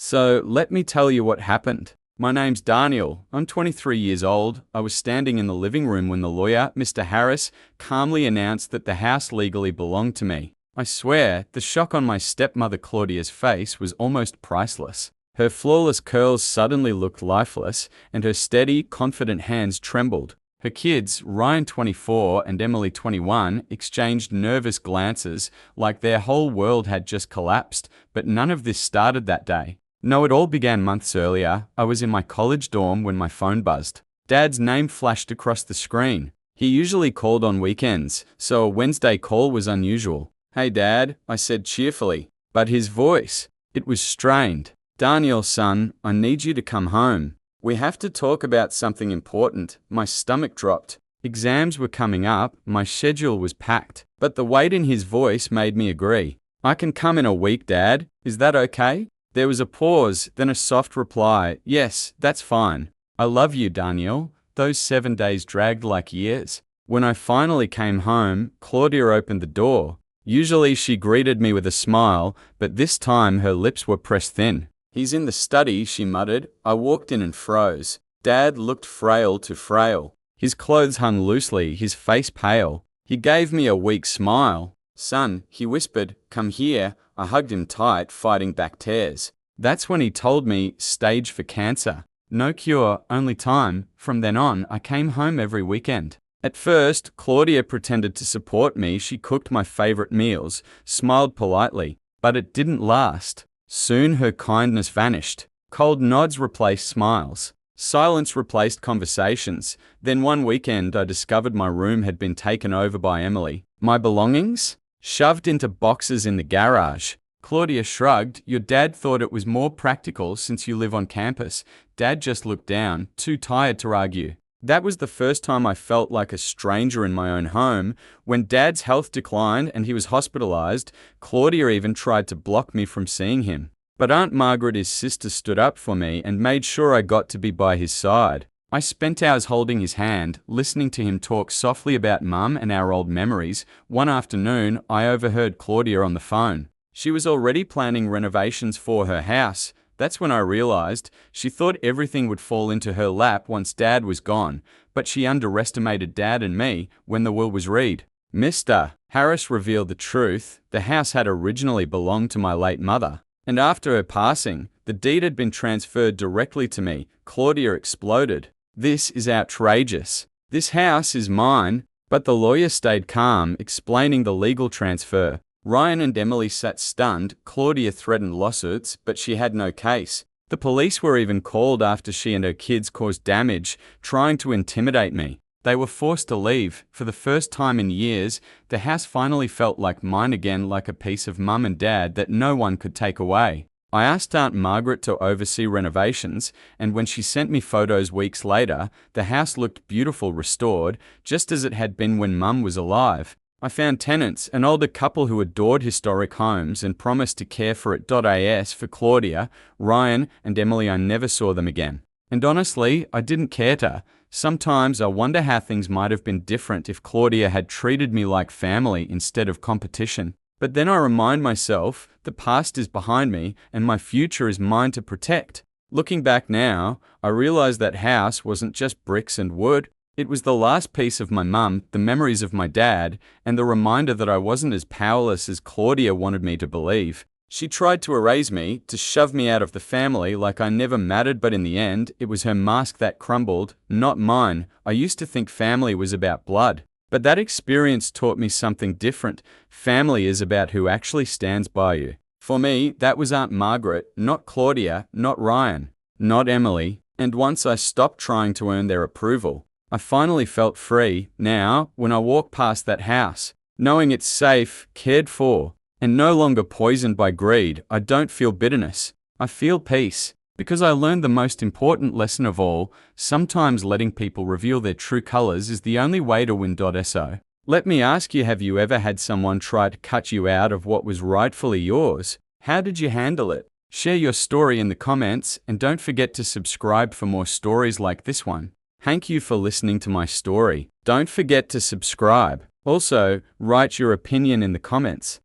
So let me tell you what happened. My name's Daniel. I'm 23 years old. I was standing in the living room when the lawyer, Mr. Harris, calmly announced that the house legally belonged to me. I swear, the shock on my stepmother Claudia's face was almost priceless. Her flawless curls suddenly looked lifeless, and her steady, confident hands trembled. Her kids, Ryan 24 and Emily 21, exchanged nervous glances like their whole world had just collapsed, but none of this started that day. No, it all began months earlier. I was in my college dorm when my phone buzzed. Dad's name flashed across the screen. He usually called on weekends, so a Wednesday call was unusual. "Hey Dad," I said cheerfully, but his voice, it was strained. "Daniel, son, I need you to come home. We have to talk about something important." My stomach dropped. Exams were coming up, my schedule was packed, but the weight in his voice made me agree. "I can come in a week, Dad. Is that okay?" There was a pause, then a soft reply. "Yes, that's fine. I love you, Daniel." Those 7 days dragged like years. When I finally came home, Claudia opened the door. Usually she greeted me with a smile, but this time her lips were pressed thin. "He's in the study," she muttered. I walked in and froze. Dad looked frail to frail. His clothes hung loosely, his face pale. He gave me a weak smile. "Son," he whispered, "come here." I hugged him tight, fighting back tears. That's when he told me, stage for cancer. No cure, only time. From then on, I came home every weekend. At first, Claudia pretended to support me. She cooked my favorite meals, smiled politely, but it didn't last. Soon her kindness vanished. Cold nods replaced smiles. Silence replaced conversations. Then one weekend I discovered my room had been taken over by Emily. My belongings? Shoved into boxes in the garage. Claudia shrugged. "Your dad thought it was more practical since you live on campus." Dad just looked down, too tired to argue. That was the first time I felt like a stranger in my own home. When Dad's health declined and he was hospitalized, Claudia even tried to block me from seeing him. But Aunt Margaret, his sister, stood up for me and made sure I got to be by his side. I spent hours holding his hand, listening to him talk softly about Mum and our old memories. One afternoon, I overheard Claudia on the phone. She was already planning renovations for her house. That's when I realized she thought everything would fall into her lap once Dad was gone, but she underestimated Dad and me when the will was read. Mr. Harris revealed the truth. The house had originally belonged to my late mother, and after her passing, the deed had been transferred directly to me. Claudia exploded. "This is outrageous. This house is mine." But the lawyer stayed calm, explaining the legal transfer. Ryan and Emily sat stunned. Claudia threatened lawsuits, but she had no case. The police were even called after she and her kids caused damage, trying to intimidate me. They were forced to leave. For the first time in years, the house finally felt like mine again, like a piece of Mum and Dad that no one could take away. I asked Aunt Margaret to oversee renovations, and when she sent me photos weeks later, the house looked beautiful, restored, just as it had been when Mum was alive. I found tenants, an older couple who adored historic homes and promised to care for it. As for Claudia, Ryan, and Emily, I never saw them again. And honestly, I didn't care to. Sometimes I wonder how things might have been different if Claudia had treated me like family instead of competition. But then I remind myself, the past is behind me and my future is mine to protect. Looking back now, I realize that house wasn't just bricks and wood. It was the last piece of my mum, the memories of my dad, and the reminder that I wasn't as powerless as Claudia wanted me to believe. She tried to erase me, to shove me out of the family like I never mattered, but in the end, it was her mask that crumbled, not mine. I used to think family was about blood. But that experience taught me something different. Family is about who actually stands by you. For me, that was Aunt Margaret, not Claudia, not Ryan, not Emily. And once I stopped trying to earn their approval, I finally felt free. Now, when I walk past that house, knowing it's safe, cared for, and no longer poisoned by greed, I don't feel bitterness. I feel peace. Because I learned the most important lesson of all, sometimes letting people reveal their true colors is the only way to win. So, let me ask you, have you ever had someone try to cut you out of what was rightfully yours? How did you handle it? Share your story in the comments, and don't forget to subscribe for more stories like this one. Thank you for listening to my story. Don't forget to subscribe. Also, write your opinion in the comments.